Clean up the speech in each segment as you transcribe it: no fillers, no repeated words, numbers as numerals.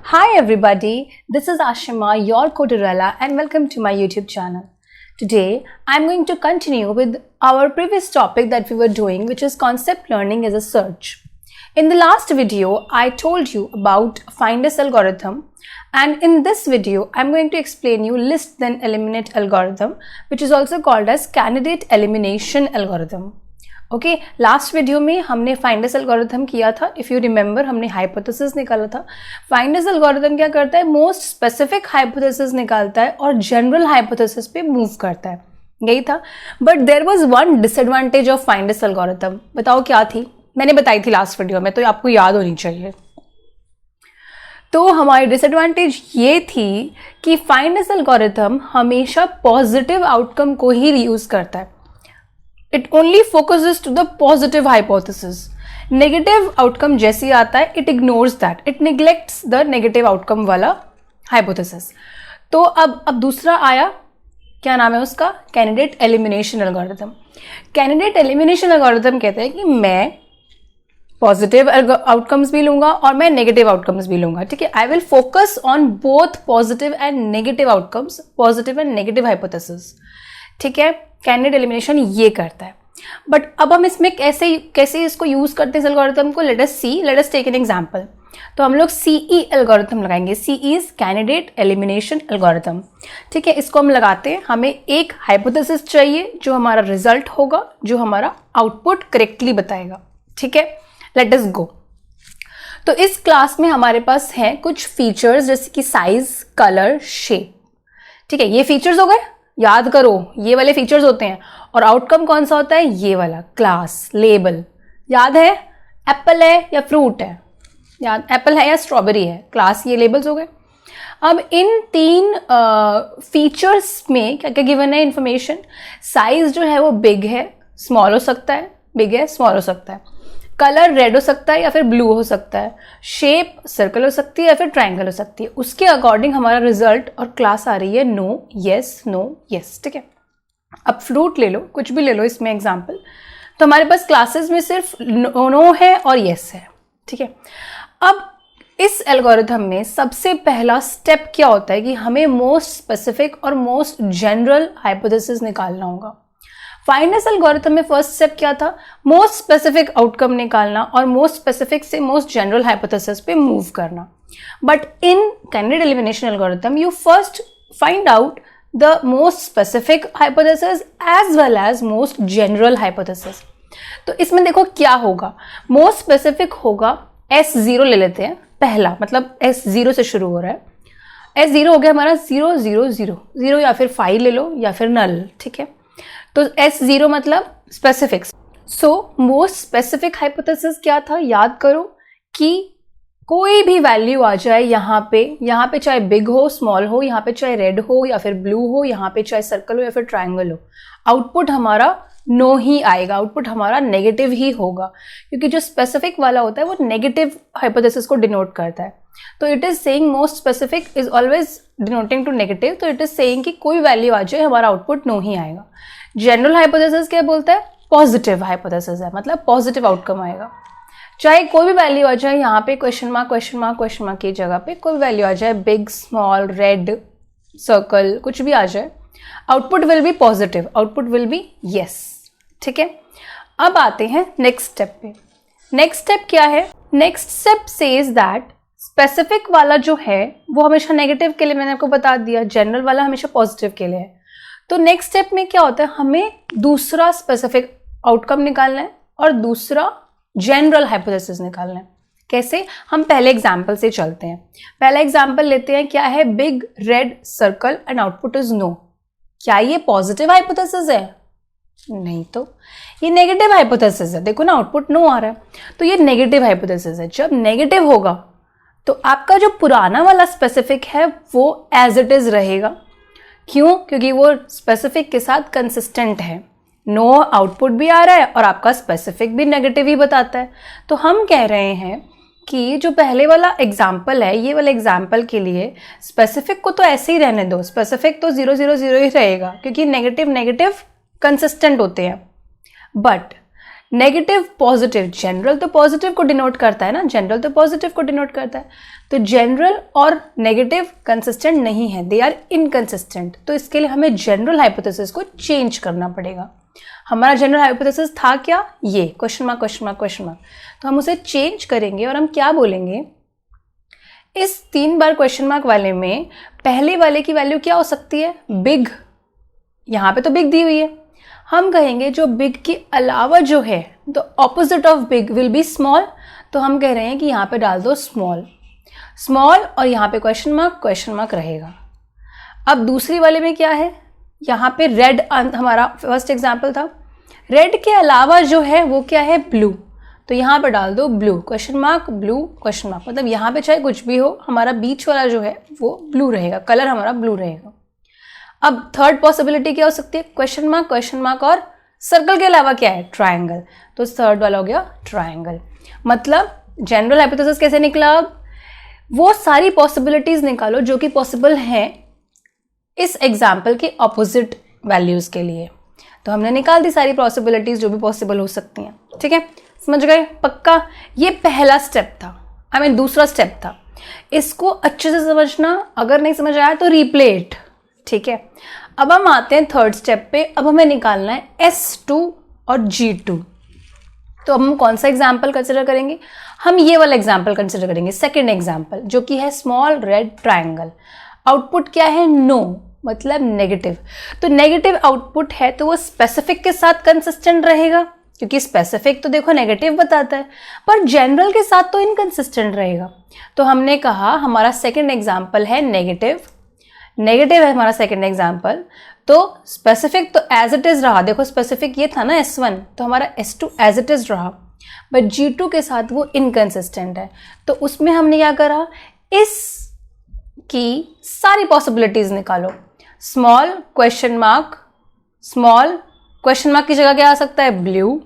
Hi everybody, this is Ashima, your Coderella, and welcome to my YouTube channel. Today, I'm going to continue with our previous topic that we were doing, which is concept learning as a search. In the last video, I told you about Findus algorithm, and in this video, I'm going to explain you list then eliminate algorithm, which is also called as candidate elimination algorithm. Okay, last video में हमने फाइंडस algorithm किया था. If you remember, हमने hypothesis निकाला था. फाइंडस algorithm क्या करता है? मोस्ट स्पेसिफिक हाइपोथेसिस निकालता है और जनरल हाइपोथेसिस पे मूव करता है. यही था. But there was one disadvantage of Find S algorithm. बताओ क्या थी? मैंने बताई थी लास्ट वीडियो में, तो आपको याद होनी चाहिए. तो हमारी डिसएडवांटेज ये थी कि फाइंडस एल्गोरिथम हमेशा पॉजिटिव आउटकम को ही यूज करता है. It only focuses to the positive hypothesis. Negative outcome जैसे ही आता है, it ignores that. It neglects the negative outcome वाला hypothesis. तो अब दूसरा आया, क्या नाम है उसका? Candidate elimination algorithm. Candidate elimination algorithm कहते हैं कि मैं पॉजिटिव आउटकम्स भी लूंगा और मैं नेगेटिव आउटकम्स भी लूंगा. ठीक है, I will focus on both positive and negative outcomes, positive and negative hypothesis. ठीक है, कैंडिडेट एलिमिनेशन ये करता है. बट अब हम इसमें कैसे इसको यूज करते हैं एल्गोरिथम को? Let us take an example. तो हम लोग सीई एल्गोरिथम लगाएंगे. CE is candidate elimination algorithm. ठीक है, इसको हम लगाते हैं. हमें एक हाइपोथेसिस चाहिए जो हमारा रिजल्ट होगा, जो हमारा आउटपुट करेक्टली बताएगा. ठीक है, लेट अस गो. तो इस क्लास में हमारे पास हैं कुछ फीचर्स जैसे कि साइज, कलर, शेप. ठीक है, ये फीचर्स हो गए. याद करो, ये वाले फीचर्स होते हैं. और आउटकम कौन सा होता है? ये वाला, क्लास, लेबल. याद है? एप्पल है या फ्रूट है? याद, एप्पल है या स्ट्रॉबेरी है? क्लास, ये लेबल्स हो गए. अब इन तीन फीचर्स में क्या क्या गिवन है इंफॉर्मेशन? साइज जो है वो बिग है, स्मॉल हो सकता है. बिग है, स्मॉल हो सकता है. कलर रेड हो सकता है या फिर ब्लू हो सकता है. शेप सर्कल हो सकती है या फिर ट्रायंगल हो सकती है. उसके अकॉर्डिंग हमारा रिजल्ट और क्लास आ रही है नो, यस, नो, यस. ठीक है, अब फ्रूट ले लो, कुछ भी ले लो इसमें एग्जांपल. तो हमारे पास क्लासेस में सिर्फ नो है और यस है. ठीक है, अब इस एल्गोरिथम में सबसे पहला स्टेप क्या होता है कि हमें मोस्ट स्पेसिफिक और मोस्ट जनरल हाइपोथेसिस निकालना होगा. फाइंडस एल्गोरिथम में फर्स्ट स्टेप क्या था? मोस्ट स्पेसिफिक आउटकम निकालना और मोस्ट स्पेसिफिक से मोस्ट जनरल हाइपोथेसिस पे मूव करना. But in candidate elimination algorithm you first find out the most specific hypothesis as well as most general hypothesis. तो इसमें देखो क्या होगा. मोस्ट स्पेसिफिक होगा S0 ले लेते हैं पहला, मतलब S0 से शुरू हो रहा है. S0 हो गया हमारा 0 0 0 0, या फिर 5 ले लो या फिर नल. ठीक है, तो S0 मतलब specifics. So most specific hypothesis क्या था? याद करो कि कोई भी वैल्यू आ जाए यहाँ पे चाहे बिग हो, स्मॉल हो, यहाँ पे चाहे रेड हो या फिर ब्लू हो, यहाँ पे चाहे सर्कल हो या फिर ट्रायंगल हो, आउटपुट हमारा नो ही आएगा. आउटपुट हमारा नेगेटिव ही होगा, क्योंकि जो स्पेसिफिक वाला होता है वो नेगेटिव हाइपोथेसिस को डिनोट करता है. तो it is saying most specific is always denoting to negative. तो इट इज सेइंग कि कोई वैल्यू आ जाए हमारा आउटपुट नो ही आएगा. जनरल हाइपोथेसिस क्या बोलता है? पॉजिटिव हाइपोथेसिस है, मतलब पॉजिटिव आउटकम आएगा. चाहे कोई भी वैल्यू आ जाए, यहाँ पे क्वेश्चन मार्क की जगह पे कोई वैल्यू आ जाए, बिग, स्मॉल, रेड, सर्कल, कुछ भी आ जाए, output will be positive, output will be yes. ठीक है, अब आते हैं नेक्स्ट स्टेप पे. नेक्स्ट स्टेप क्या है? Next step says that specific वाला जो है वो हमेशा नेगेटिव के लिए, मैंने आपको बता दिया. जनरल वाला हमेशा पॉजिटिव के लिए है. तो नेक्स्ट स्टेप में क्या होता है? हमें दूसरा स्पेसिफिक आउटकम निकालना है और दूसरा जनरल हाइपोथेसिस निकालना है. कैसे? हम पहले एग्जांपल से चलते हैं. पहला एग्जांपल लेते हैं. क्या है? Big red circle and output is no. क्या ये पॉजिटिव हाइपोथेसिस है? नहीं, तो ये नेगेटिव हाइपोथेसिस है. देखो ना, आउटपुट नो आ रहा है, तो ये नेगेटिव हाइपोथेसिस है. जब नेगेटिव होगा तो आपका जो पुराना वाला स्पेसिफिक है वो एज इट इज रहेगा. क्यों? क्योंकि वो स्पेसिफिक के साथ कंसिस्टेंट है. नो आउटपुट भी आ रहा है और आपका स्पेसिफिक भी नेगेटिव ही बताता है. तो हम कह रहे हैं कि जो पहले वाला एग्जाम्पल है, ये वाले एग्जाम्पल के लिए स्पेसिफिक को तो ऐसे ही रहने दो. स्पेसिफिक तो 0 0 0 ही रहेगा, क्योंकि नेगेटिव कंसिस्टेंट होते हैं. बट नेगेटिव पॉजिटिव, जनरल तो पॉजिटिव को डिनोट करता है ना, जनरल तो पॉजिटिव को डिनोट करता है, तो जनरल और नेगेटिव कंसिस्टेंट नहीं है, दे आर इनकंसिस्टेंट। तो इसके लिए हमें जनरल हाइपोथेसिस को चेंज करना पड़ेगा। हमारा जनरल हाइपोथेसिस था क्या, ये question mark question mark question mark, तो हम उसे चेंज करेंगे और हम क्या बोलेंगे, इस 3 बार क्वेश्चन मार्क वाले में पहले वाले की वैल्यू क्या हो सकती है, बिग, यहाँ पे तो बिग दी हुई है, हम कहेंगे जो बिग के अलावा जो है the opposite of big will be small, तो हम कह रहे हैं कि यहाँ पे डाल दो स्मॉल, स्मॉल और यहाँ पे क्वेश्चन मार्क रहेगा। अब दूसरी वाले में क्या है, यहाँ पे रेड, हमारा फर्स्ट एग्जाम्पल था, रेड के अलावा जो है वो क्या है, ब्लू, तो यहाँ पे डाल दो blue question mark, blue question mark, मतलब यहाँ पे चाहे कुछ भी हो, हमारा बीच वाला जो है वो ब्लू रहेगा, कलर हमारा ब्लू रहेगा। अब थर्ड पॉसिबिलिटी क्या हो सकती है, क्वेश्चन मार्क और सर्कल के अलावा क्या है, ट्रायंगल, तो थर्ड वाला हो गया ट्रायंगल। मतलब जनरल हाइपोथेसिस कैसे निकला, अब वो सारी पॉसिबिलिटीज निकालो जो कि पॉसिबल हैं इस एग्जाम्पल के ऑपोजिट वैल्यूज के लिए। तो हमने निकाल दी सारी पॉसिबिलिटीज जो भी पॉसिबल हो सकती हैं, ठीक है, समझ गए पक्का। ये पहला स्टेप था, दूसरा स्टेप था, इसको अच्छे से समझना, अगर नहीं समझ आया तो रिप्ले इट, ठीक है। अब हम आते हैं थर्ड स्टेप पे, अब हमें निकालना है S2 और G2। तो अब हम कौन सा एग्जाम्पल कंसिडर करेंगे, हम ये वाला एग्जाम्पल कंसिडर करेंगे, सेकेंड एग्जाम्पल जो कि है स्मॉल रेड ट्रायंगल। आउटपुट क्या है, नो, मतलब नेगेटिव, तो नेगेटिव आउटपुट है तो वो स्पेसिफिक के साथ कंसिस्टेंट रहेगा, क्योंकि स्पेसिफिक तो देखो नेगेटिव बताता है, पर जनरल के साथ तो इनकंसिस्टेंट रहेगा। तो हमने कहा हमारा सेकेंड एग्जाम्पल है नेगेटिव है हमारा सेकेंड एग्जाम्पल, तो स्पेसिफिक तो एज इट इज रहा, देखो स्पेसिफिक ये था ना S1, तो हमारा S2 एज इट इज रहा, बट G2 के साथ वो इनकंसिस्टेंट है, तो उसमें हमने क्या करा, इस की सारी पॉसिबिलिटीज निकालो, स्मॉल क्वेश्चन मार्क की जगह क्या आ सकता है, blue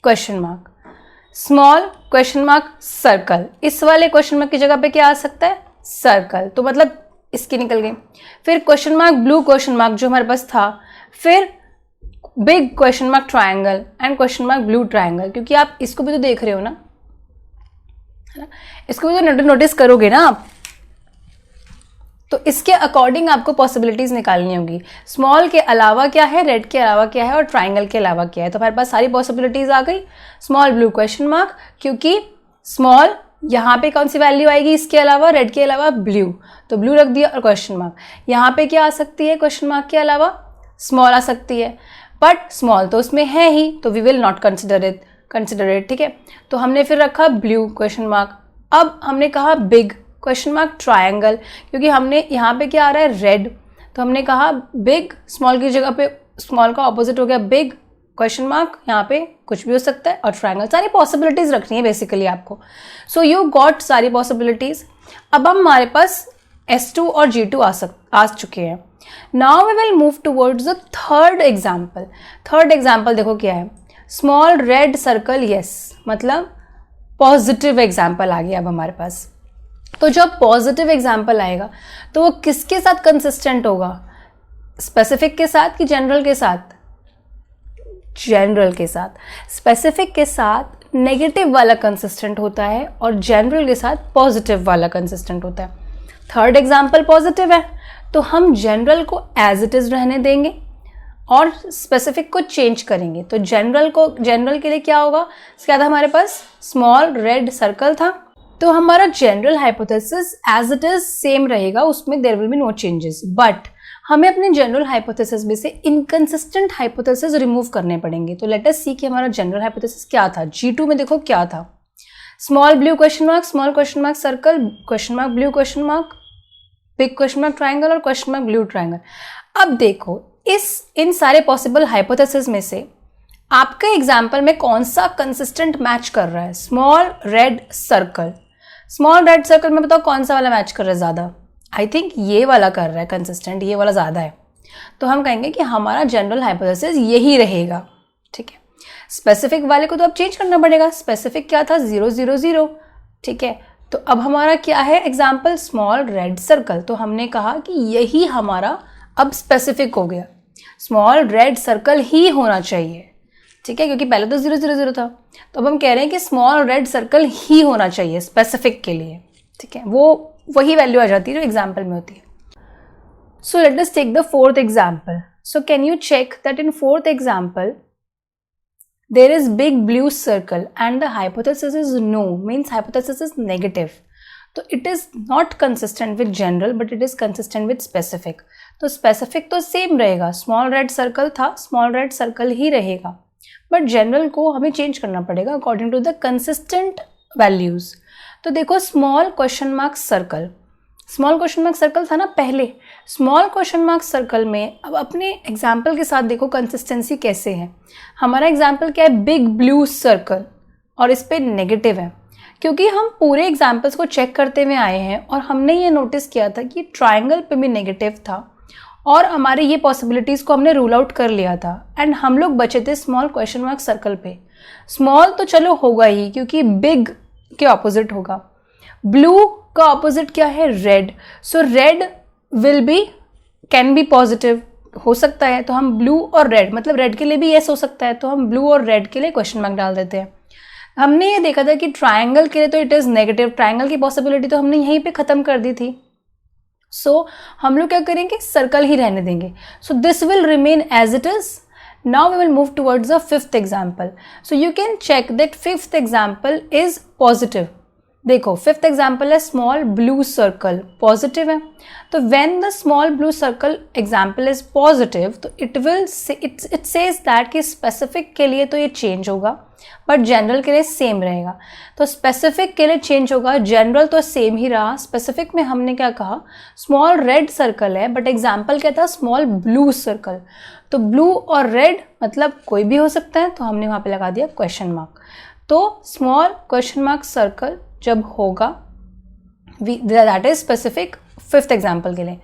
question mark, small question mark circle, इस वाले क्वेश्चन मार्क की जगह पे क्या आ सकता है, सर्कल, तो मतलब इसकी निकल गई। फिर question mark blue question mark जो हमारे पास था, फिर big question mark triangle and question mark blue triangle, क्योंकि आप इसको भी तो देख रहे हो ना, है ना, इसको भी तो नोटिस करोगे ना आप, तो इसके अकॉर्डिंग आपको पॉसिबिलिटीज निकालनी होगी, स्मॉल के अलावा क्या है, रेड के अलावा क्या है और ट्रायंगल के अलावा क्या है। तो हमारे पास सारी पॉसिबिलिटीज आ गई, स्मॉल ब्लू क्वेश्चन मार्क, क्योंकि स्मॉल यहाँ पे कौन सी वैल्यू आएगी, इसके अलावा रेड के अलावा ब्लू, तो ब्लू रख दिया, और क्वेश्चन मार्क यहाँ पे क्या आ सकती है, क्वेश्चन मार्क के अलावा स्मॉल आ सकती है, बट स्मॉल तो उसमें है ही, तो we will not consider it, ठीक है। तो हमने फिर रखा ब्लू क्वेश्चन मार्क। अब हमने कहा बिग क्वेश्चन मार्क ट्रायंगल, क्योंकि हमने यहाँ पे क्या आ रहा है, रेड, तो हमने कहा बिग, स्मॉल की जगह पे स्मॉल का ऑपोजिट हो गया बिग क्वेश्चन मार्क, यहाँ पे कुछ भी हो सकता है, और ट्रायंगल, सारी पॉसिबिलिटीज रखनी है बेसिकली आपको। सो यू गॉट सारी पॉसिबिलिटीज। अब हमारे पास S2 और G2 आ चुके हैं। Now we will move towards the third example. Third example देखो क्या है, स्मॉल रेड सर्कल, यस, मतलब पॉजिटिव एग्जाम्पल आ गया अब हमारे पास। तो जब पॉजिटिव एग्जाम्पल आएगा तो वो किसके साथ कंसिस्टेंट होगा, स्पेसिफिक के साथ कि जनरल के साथ, जनरल के साथ। स्पेसिफिक के साथ नेगेटिव वाला कंसिस्टेंट होता है और जनरल के साथ पॉजिटिव वाला कंसिस्टेंट होता है। थर्ड एग्जाम्पल पॉजिटिव है तो हम जनरल को एज इट इज रहने देंगे और स्पेसिफिक को चेंज करेंगे। तो जनरल के लिए क्या होगा, क्या था हमारे पास, स्मॉल रेड सर्कल था, तो हमारा general hypothesis as it is same रहेगा, उसमें there will be no changes. But हमें अपने जनरल हाइपोथेसिस में से इनकंसिस्टेंट हाइपोथेसिस रिमूव करने पड़ेंगे। तो लेट अस सी कि हमारा जनरल हाइपोथेसिस क्या था। G2 में देखो क्या था, small blue question mark, small question mark circle, question mark blue question mark, big question mark triangle और क्वेश्चन मार्क ब्लू ट्रायंगल। अब देखो इन सारे पॉसिबल हाइपोथेसिस में से आपके एग्जाम्पल में कौन सा कंसिस्टेंट मैच कर रहा है, small red circle. Small red circle में बताओ कौन सा वाला मैच कर रहा है ज़्यादा, आई थिंक ये वाला कर रहा है कंसिस्टेंट, ये वाला ज़्यादा है। तो हम कहेंगे कि हमारा जनरल हाइपोथेसिस यही रहेगा, ठीक है। स्पेसिफिक वाले को तो अब चेंज करना पड़ेगा, स्पेसिफिक क्या था 0 0 0, ठीक है। तो अब हमारा क्या है एग्जाम्पल, स्मॉल रेड सर्कल, तो हमने कहा कि यही हमारा अब स्पेसिफिक हो गया, स्मॉल रेड सर्कल ही होना चाहिए। ठीक है, क्योंकि पहले तो 0 0 0 था, तो अब हम कह रहे हैं कि स्मॉल रेड सर्कल ही होना चाहिए स्पेसिफिक के लिए, ठीक है, वो वही वैल्यू आ जाती है जो एग्जाम्पल में होती है. So let us take the fourth example. So can you check that in fourth example there is big blue circle and the hypothesis is no, means hypothesis is negative. तो it is not consistent with general but it is consistent with specific. तो specific तो same रहेगा, small red circle था, small red circle ही रहेगा, but general को हमें change करना पड़ेगा according to the consistent values. तो देखो small question mark circle, small question mark circle था ना पहले, स्मॉल क्वेश्चन मार्क सर्कल में अब अपने एग्जाम्पल के साथ देखो कंसिस्टेंसी कैसे है. हमारा एग्जाम्पल क्या है, बिग ब्लू सर्कल, और इस पे नेगेटिव है क्योंकि हम पूरे एग्जाम्पल्स को चेक करते हुए आए हैं और हमने ये नोटिस किया था कि ट्राइंगल पे भी नेगेटिव था और हमारे ये पॉसिबिलिटीज़ को हमने रूल आउट कर लिया था एंड हम लोग बचे थे स्मॉल क्वेश्चन मार्क सर्कल पे. स्मॉल तो चलो होगा ही क्योंकि बिग के ऑपोजिट होगा, ब्लू का ऑपोजिट क्या है, red. So red will be can be positive, हो सकता है, तो हम ब्लू और रेड, मतलब रेड के लिए भी यस हो सकता है, तो हम ब्लू और रेड के लिए क्वेश्चन मार्क डाल देते हैं. हमने ये देखा था कि ट्राइंगल के लिए तो इट इज़ नेगेटिव, ट्राइंगल की पॉसिबिलिटी तो हमने यहीं पे ख़त्म कर दी थी. सो हम लोग क्या करेंगे, सर्कल ही रहने देंगे. So this will remain as it is. Now we will move towards the fifth example. So you can check that fifth example is positive. देखो फिफ्थ एग्जाम्पल है स्मॉल ब्लू सर्कल, पॉजिटिव है. तो when the small blue circle example is positive तो it says that कि specific के लिए तो ये चेंज होगा बट जनरल के लिए सेम रहेगा. तो स्पेसिफिक के लिए चेंज होगा, जनरल तो सेम ही रहा. स्पेसिफिक में हमने क्या कहा, स्मॉल रेड सर्कल है बट एग्जाम्पल क्या था, स्मॉल ब्लू सर्कल. तो ब्लू और रेड मतलब कोई भी हो सकता है, तो हमने वहाँ पे लगा दिया क्वेश्चन मार्क. तो स्मॉल क्वेश्चन मार्क सर्कल जब होगा that is specific fifth example के लिए.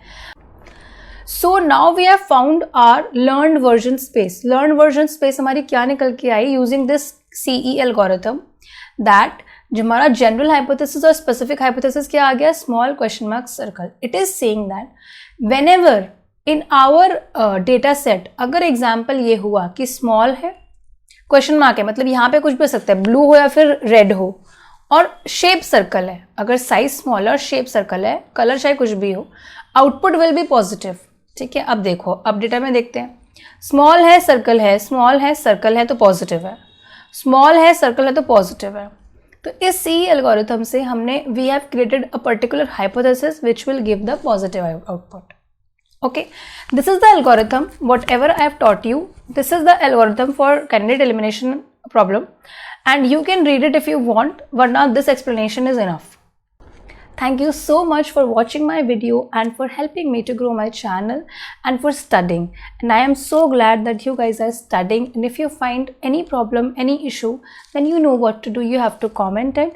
So now we have found our learn version space. Learn version space हमारी क्या निकल के I using this CE algorithm, that जो हमारा जनरल हाइपोथेसिस और स्पेसिफिक हाइपोथेसिस क्या आ गया, small question mark circle. It is saying that whenever in our data set अगर एग्जाम्पल ये हुआ कि स्मॉल है, क्वेश्चन मार्क है, मतलब यहाँ पे कुछ भी हो सकता है, ब्लू हो या फिर रेड हो, और शेप सर्कल है, अगर साइज स्मॉल और शेप सर्कल है, कलर चाहे कुछ भी हो, आउटपुट विल बी पॉजिटिव. ठीक है, अब देखो, अब डेटा में देखते हैं, स्मॉल है सर्कल है, स्मॉल है सर्कल है तो पॉजिटिव है, स्मॉल है सर्कल है तो पॉजिटिव है. तो इस CE एल्गोरिथम से हमने we have created a particular hypothesis which will give the positive output. Okay, this is the algorithm. Whatever I have taught you, this is the algorithm for candidate elimination problem, and you can read it if you want, but now this explanation is enough. Thank you so much for watching my video and for helping me to grow my channel and for studying. And I am so glad that you guys are studying. And if you find any problem, any issue, then you know what to do. You have to comment it.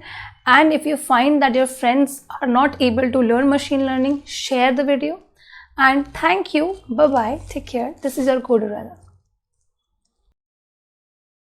And if you find that your friends are not able to learn machine learning, share the video. And thank you. Bye bye. Take care. This is your Codorella.